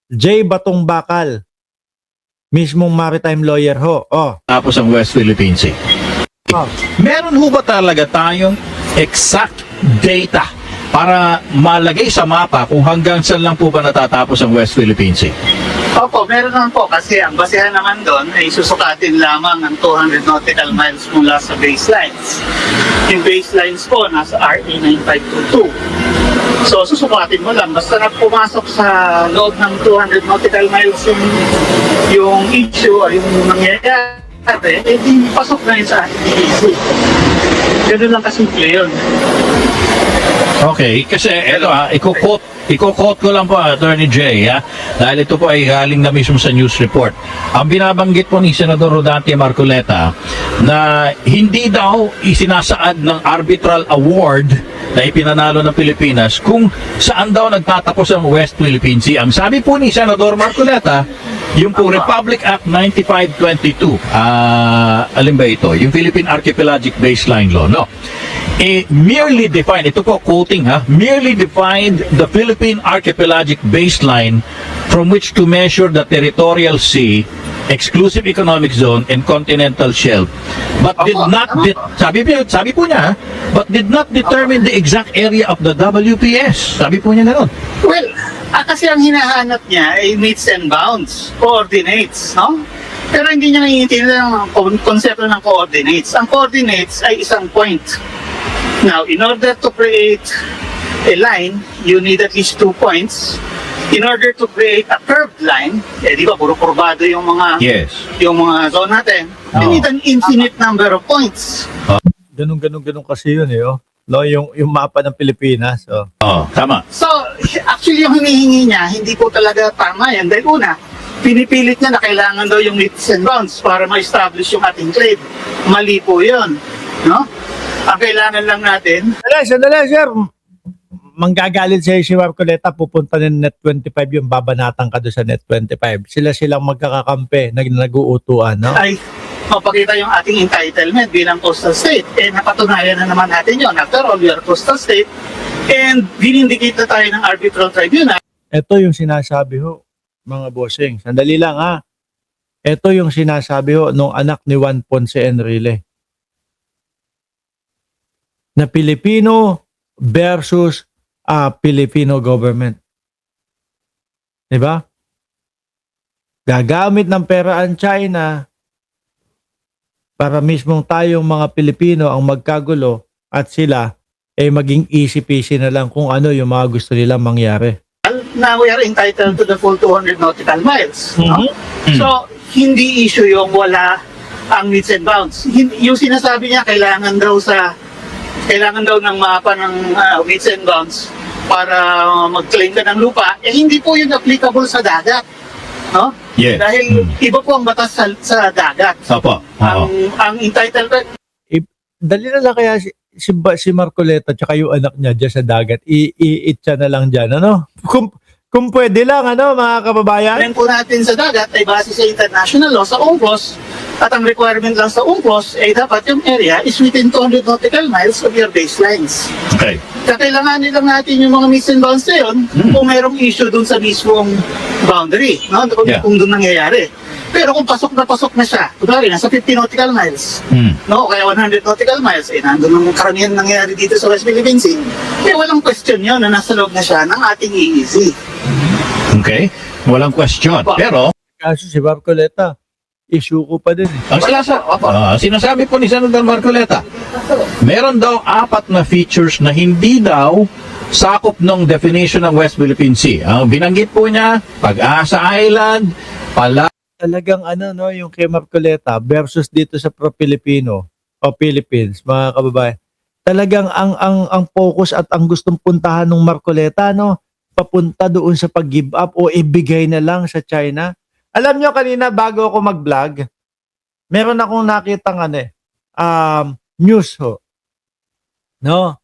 J. Batong Bakal, mismong maritime lawyer ho. Tapos ang West Philippine Sea. Meron ho ba talaga tayong exact data para malagay sa mapa kung hanggang saan lang po ba natatapos ang West Philippine Sea? Opo, meron naman po kasi ang basehan naman doon ay susukatin lamang ng 200 nautical miles mula sa baselines. Yung baselines po nasa RA 9522. So susukatin mo lang, basta na pumasok sa loob ng 200 nautical miles yung issue o yung nangyayari, eh di pasok na yun sa ating EEZ. Ganun lang kasimple yun. Okay, kasi ito i-quote ko lang po, Attorney Jay, dahil ito po ay galing na mismo sa news report. Ang binabanggit po ni Senador Rodante Marcoleta na hindi daw isinasaad ng arbitral award na ipinanalo ng Pilipinas kung saan daw nagtatapos ang West Philippine Sea. Ang sabi po ni Senador Marcoleta, yung po Republic Act 9522, alin ba ito? Yung Philippine Archipelagic Baseline Law, no? Merely defined, ito po quoting merely defined the Philippine Archipelagic Baseline from which to measure the territorial sea, exclusive economic zone, and continental shelf, but did not, sabi po niya, but did not determine the exact area of the WPS. Sabi po niya gano'n. Well, kasi ang hinahanap niya ay meets and bounds, coordinates, no? Pero hindi niya naiintindihan ang konsepto ng coordinates. Ang coordinates ay isang point. Now, in order to create a line, you need at least 2 points. In order to create a curved line, di ba, puro kurbado yung mga zone natin, you need an infinite number of points. Ganun kasi yun No, yung mapa ng Pilipinas. Tama. So, actually yung hinihingi niya, hindi po talaga tama yan. Dahil una, pinipilit niya na kailangan daw yung meets and bounds para ma-establish yung ating claim. Mali po yun. No? Ang kailangan lang natin... Sandali, sir. Manggagalit sa'yo si Marcoleta, pupunta ng Net 25 yung babanatan ka doon sa Net 25. Silang magkakakampi, nag-uutuan, no? Ay, mapakita yung ating entitlement bilang coastal state. Eh, napatunayan na naman natin yun. After all, we are coastal state. And dinindicate na tayo ng arbitral tribunal. Ito yung sinasabi ho, mga bossing. Sandali lang Ito yung sinasabi ho nung anak ni Juan Ponce Enrile. Na Pilipino versus Filipino government. Diba? Gagamit ng pera ang China para mismong tayong mga Pilipino ang magkagulo at sila ay maging easy-peasy na lang kung ano yung mga gusto nilang mangyari. Now we are entitled to the full 200 nautical miles. No? Mm-hmm. So, hindi issue yung wala ang meets and bounds. Yung sinasabi niya, kailangan daw ng mapa ng meets and bounds para mag-claim ka ng lupa, hindi po yun applicable sa dagat. No? Yes. Dahil iba po ang batas sa dagat. Opo. Ang entitlement... Dali na lang kaya si Marcoleta tsaka yung anak niya dyan sa dagat, i-itcha na lang dyan, ano? Kung pwede lang, mga kababayan? Ang po natin sa dagat ay base sa international law, sa UNCLOS, at ang requirement lang sa UNCLOS ay dapat yung area is within 200 nautical miles of your baselines. Okay. Kakailanganin lang natin yung mga meets and bounds na yun kung mayroong issue dun sa mismong boundary, no? Kung dun nangyayari. Pero kung pasok na siya, kunwari, nasa 50 nautical miles, no? Kaya 100 nautical miles, nandun ang karamihan nangyayari dito sa West Philippine Sea, walang question yun na nasa loob na siya ng ating EEZ. Okay? Walang question. Pero, Kaso si Marcoleta, issue ko pa din. ang sinasabi po ni Senator Marcoleta, meron daw 4 na features na hindi daw sakop ng definition ng West Philippine Sea. Ang binanggit po niya, Pag-asa Island, Talagang yung kay Marcoleta versus dito sa pro-Filipino o Philippines, mga kababayan. Talagang ang focus at ang gustong puntahan ng Marcoleta, papunta doon sa pag-give up o ibigay na lang sa China. Alam nyo, kanina bago ako mag-vlog, meron akong nakitang news ho. No?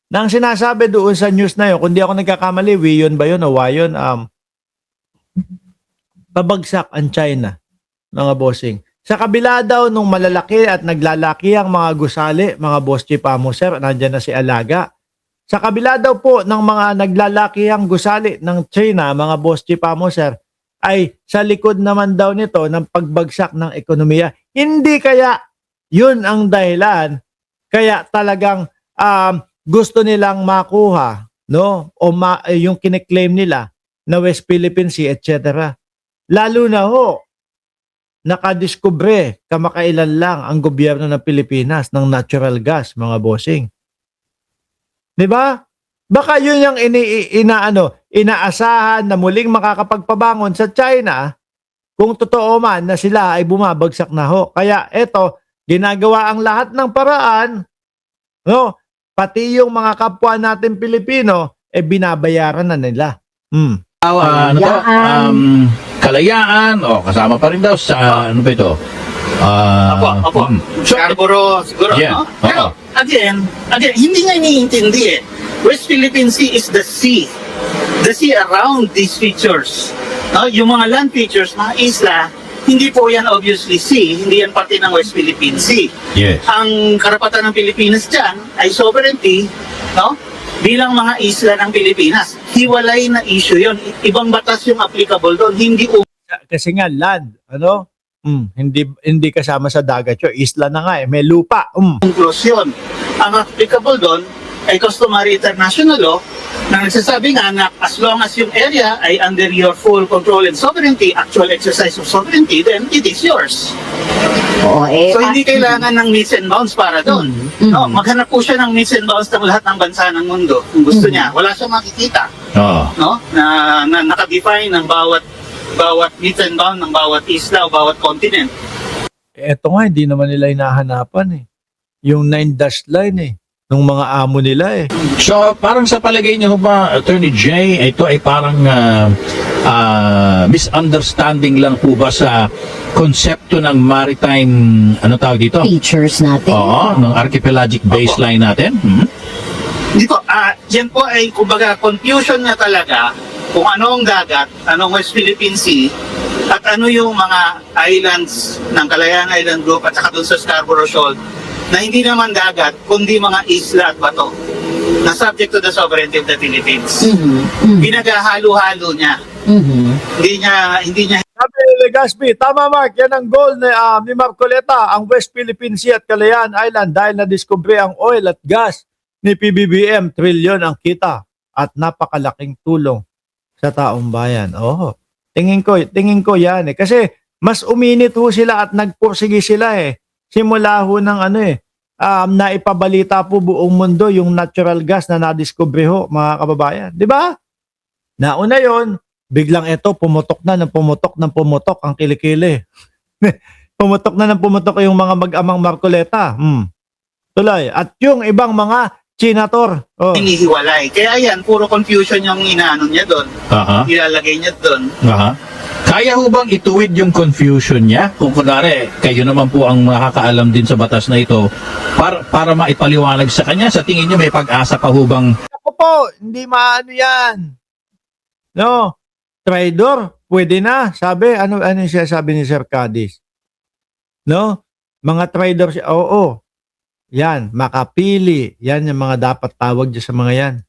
Nang sinasabi doon sa news na yun, kung di ako nagkakamali, Wiyon ba yun o Wayon, babagsak ang China, mga bossing. Sa kabila daw nung malalaki at naglalaki ang mga gusali, mga boss chief sir, nandiyan na si Alaga. Sa kabila daw po ng mga naglalaki ang gusali ng China, mga boss chief sir, ay sa likod naman daw nito ng pagbagsak ng ekonomiya. Hindi kaya yun ang dahilan kaya talagang gusto nilang makuha, no? Yung kine-claim nila na West Philippine Sea, etc. Lalo na ho, nakadiskubre kamakailan lang ang gobyerno ng Pilipinas ng natural gas, mga bossing. 'Di ba? Baka yun yung inaasahan na muling makakapagpabangon sa China kung totoo man na sila ay bumabagsak na ho. Kaya eto, ginagawa ang lahat ng paraan, no? Pati yung mga kapwa natin Pilipino, binabayaran na nila. Ano to? Kalayaan, kasama pa rin daw sa, ano ba ito? Opo. So, Scarborough, siguro, Yeah, no? Pero, again, hindi nga iniintindi eh. West Philippine Sea is the sea. The sea around these features. No? Yung mga land features, mga isla, hindi po yan obviously sea. Hindi yan parte ng West Philippine Sea. yes. Ang karapatan ng Pilipinas dyan ay sovereignty, no? Bilang mga isla ng Pilipinas. Hiwalay na issue yon. Ibang batas yung applicable doon. Hindi Kasi nga land, ano? Hindi kasama sa dagat yun. Isla na nga may lupa. conclusion. Ang applicable doon ay customary international law na nagsasabi nga na as long as yung area ay under your full control and sovereignty, actual exercise of sovereignty, then it is yours. Oo, So hindi kailangan ng meets and bounds para doon. No, maghanap po siya ng meets and bounds ng lahat ng bansa ng mundo kung gusto niya. Wala siyang makikita, Oo. no? Na nakadefine ng bawat meets and bound ng bawat isla o bawat continent. Eto nga, hindi naman nila hinahanapan eh. Yung 9-dash line eh. Nung mga amo nila eh. So, parang sa palagay niyo ba, Attorney Jay, ito ay parang misunderstanding lang po ba sa konsepto ng maritime, ano tawag dito? features natin. Oo, ng archipelagic baseline natin. Dito, yan po ay kumbaga confusion niya talaga kung ano ang dagat, anong West Philippine Sea, at ano yung mga islands ng Kalayaan Island Group at saka doon sa Scarborough Shoal na hindi naman dagat, kundi mga isla at bato na subject to the sovereignty of the Philippines. Pinaghahalo-halo niya. Hindi niya Sabi ni Legaspi, tama Mark, yan ang goal ni Marcoleta, ang West Philippine Sea at Kalayaan Island dahil na-discovery ang oil at gas ni PBBM, trilyon ang kita at napakalaking tulong sa taong bayan. Tingin ko yan eh. Kasi mas uminit ho sila at nagpursige sila eh. Simula ho ng naipabalita po buong mundo yung natural gas na nadiscovery ho, mga kababayan. Di ba? Nauna yon, biglang ito pumutok ang kilikili. Pumutok na ng pumutok yung mga mag-amang Marcoleta. Tuloy. At yung ibang mga senator. hinihiwalay. Kaya yan, puro confusion yung inaano niya doon. Ilalagay niya doon. Kaya ho bang ituwid yung confusion niya? Kung kunwari, kayo naman po ang makakaalam din sa batas na ito, para maipaliwanag sa kanya, sa tingin niyo may pag-asa pa ho bang... Ako po, hindi maano yan. No, traidor, pwede na. Sabi, ano siya sabi ni Sir Cadiz? No, mga traidor siya, oo. Yan, makapili. Yan yung mga dapat tawag dyan sa mga yan.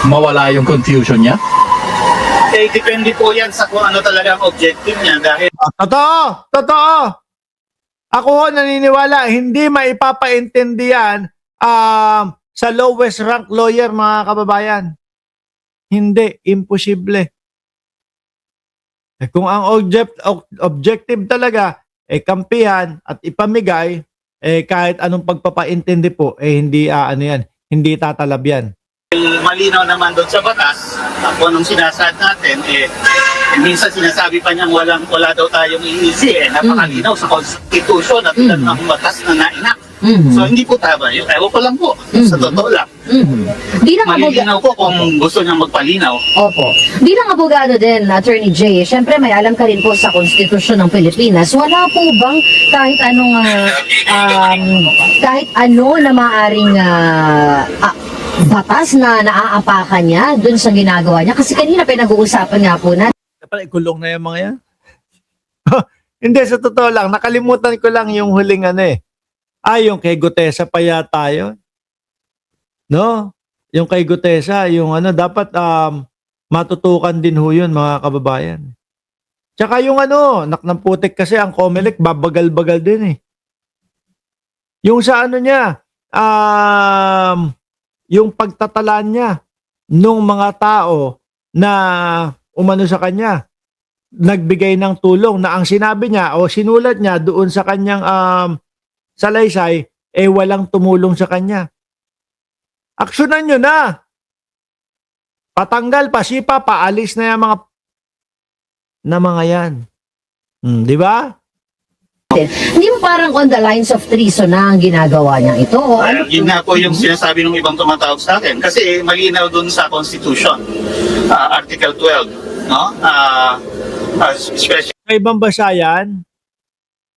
mawala yung confusion niya? Depende po yan sa kung ano talaga ang objective niya dahil Totoo. Ako ho naniniwala, hindi maipapaintindi yan sa lowest rank lawyer, mga kababayan. Hindi, imposible. Kung ang objective talaga kampihan at ipamigay, kahit anong pagpapaintindi po, hindi hindi tatalab yan. malinaw naman doon sa batas kung anong sinasad natin minsan sinasabi pa niyang wala daw tayong iisi napakalinaw sa constitution at ng batas na nainak. So hindi po tama yun. Ewan ko lang po. Sa totoo lang. Bilang Malilinaw po kung gusto niyang magpalinaw. Opo. Bilang abogado din, Attorney Jay, syempre may alam ka rin po sa konstitusyon ng Pilipinas. Wala po bang kahit anong kahit ano na maaring batas na naaapakan niya dun sa ginagawa niya? Kasi kanina pinag-uusapan nga po na Dapat ikulong na yung mga yan. Hindi, sa totoo lang, nakalimutan ko lang yung huling yung kay Gutesa pa yata yun. No? Yung kay Gutesa, yung dapat matutukan din ho yun, mga kababayan. Tsaka yung ng putik kasi ang COMELEC, babagal-bagal din eh. Yung sa niya, yung pagtatalaan niya nung mga tao na umano sa kanya, nagbigay ng tulong na ang sinabi niya o sinulat niya doon sa kanyang salaysay, walang tumulong sa kanya. Aksyonan nyo na. Patanggal, pasipa, paalis na yung mga yan. Di ba? Hindi mo parang on the lines of treason na ang ginagawa niya ito? O ano? Yun nga po yung sinasabi ng ibang tumatawag sa akin. Kasi malinaw dun sa Constitution, Article 12, no? Especially Sa ibang bansa yan,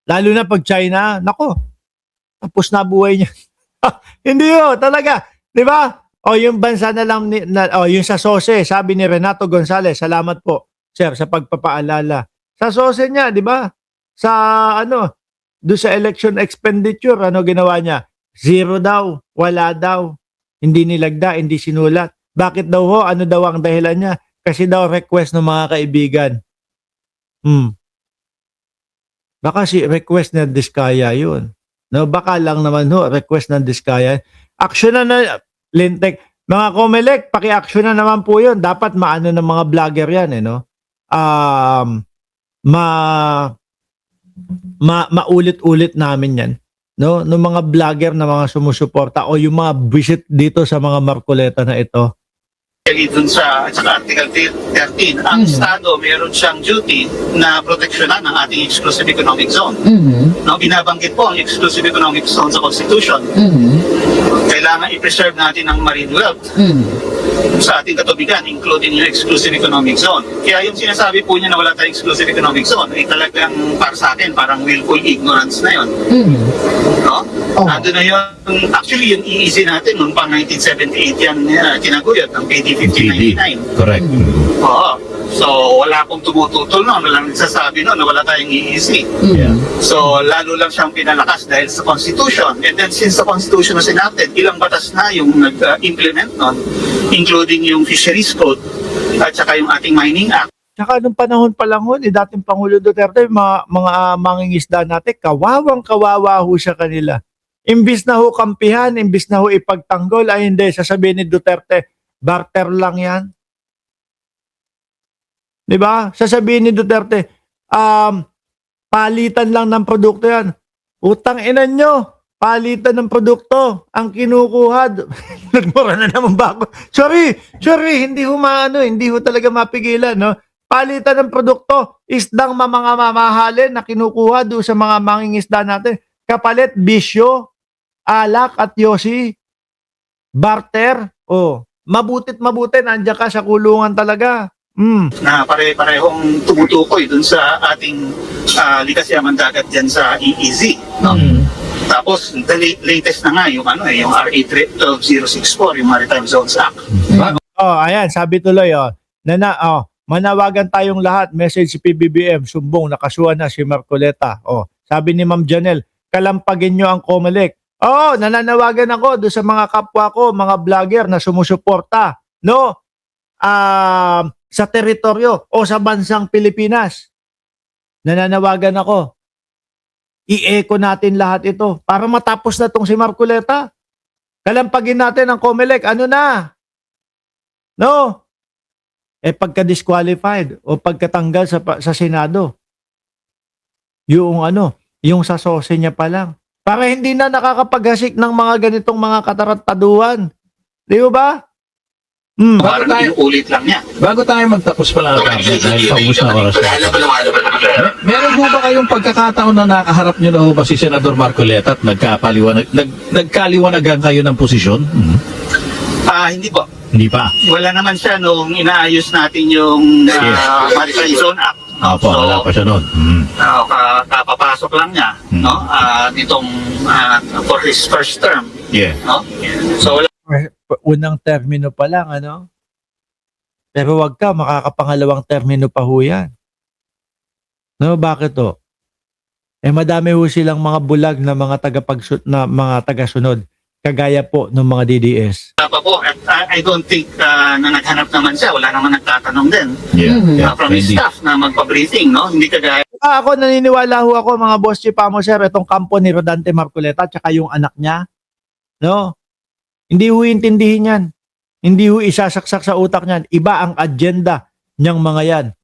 lalo na pag China, nako, tapos na buhay niya. Hindi talaga. Di ba? O yung bansa na lang, yung sa SOSE, sabi ni Renato Gonzales, salamat po, sir, sa pagpapaalala. Sa SOSE niya, di ba? Sa doon sa election expenditure, ginawa niya? 0 daw, wala daw. Hindi nilagda, hindi sinulat. Bakit daw ho? Ano daw ang dahilan niya? Kasi daw request ng mga kaibigan. Baka si request na Diskaya yun. No, baka lang naman request ng Diskaya. Action na Lintek. Mga COMELEC, paki-action na naman po yun. Dapat maano ng mga vlogger yan, no? Maulit-ulit namin yan, no? Ng mga vlogger na mga sumusuporta o yung mga visit dito sa mga Marcoleta na ito. dun sa Article 13, ang Estado meron siyang duty na proteksyonan ang ating exclusive economic zone. No, binabanggit po ang exclusive economic zone sa Constitution. Kailangan i-preserve natin ang marine wealth sa ating katubigan, including yung exclusive economic zone. Kaya yung sinasabi po niya na wala tayong exclusive economic zone, ay talagang para sa akin, parang willful ignorance na yun. No? Ando na yun, actually yung EEZ natin, noong pang 1978 yan tinaguyod ng PD 1599. Correct. Oo. So, wala akong tumututol noon, walang nagsasabi noon na wala tayong EEZ. Yeah. So, lalo lang siyang pinalakas dahil sa Constitution. And then, since the Constitution was enacted, ilang batas na yung nag-implement nun, including yung Fisheries Code at saka yung ating Mining Act. Tsaka nung panahon pa lang dating Pangulo Duterte, mga mangingisda natin, kawawang-kawawa ho sa kanila. Imbis na ho kampihan, imbis na ho ipagtanggol, ay hindi, sasabihin ni Duterte, barter lang yan. Diba? Sasabihin ni Duterte, palitan lang ng produkto yan. Utang ina nyo, palitan ng produkto ang kinukuha. Nagmura na naman ba ako? Sorry, hindi ho hindi ho talaga mapigilan, no? Palitan ng produkto, isdang mga mamahalin na kinukuha doon sa mga mangingisda natin. Kapalit, bisyo, alak at yosi, barter, mabutit, nandiyan ka sa kulungan talaga. Na pare-parehong tumutukoy dun sa ating likas yaman dagat dyan sa EEZ. No? Tapos, the latest na nga yung yung RA 12064, yung Maritime Zones Act. Ayan, sabi tuloy, manawagan tayong lahat, message si PBBM, sumbong, nakasuhan na si Marcoleta. Sabi ni Ma'am Janelle, kalampagin nyo ang COMELEC. Nananawagan ako doon sa mga kapwa ko, mga vlogger na sumusuporta, no? Sa teritoryo o sa bansang Pilipinas. Nananawagan ako. I-echo natin lahat ito para matapos na tong si Marcoleta. Kalampagin natin ang COMELEC. Ano na? No? Pagka-disqualified o pagkatanggal sa Senado. Yung sa SOSE niya pa lang. Para hindi na nakakapaghasik ng mga ganitong mga katarantaduhan. Di ba? Parang inuulit lang niya. Bago tayo magtapos pala dahil paubos na oras. Meron ho ba kayong pagkakataon na nakaharap nyo na ho ba si Senador Marcoleta at nagkaliwanagan kayo ng posisyon? Hindi po. Hindi pa. Wala naman siya nung inaayos natin yung Maritime Zone Act. Opo, wala pa siya noon. Kapapasok lang niya, no? Nitong for his first term. Yeah. No? So, wala. Unang termino pa lang, Pero wag ka, makakapangalawang termino pa ho yan. No, bakit madami ho silang mga bulag na mga tagasunod. kagaya po ng mga DDS. Wala pa po. At I don't think na naghanap naman siya. Wala naman nagtatanong din. From his Hindi. staff na magpa-briefing, no? Hindi kagaya Ako naniniwala ho ako mga boss Chipamo sir, itong kampo ni Rodante Marcoleta tsaka yung anak niya, no? Hindi ho intindihin yan. Hindi ho isasaksak sa utak niyan. Iba ang agenda niyang mga yan.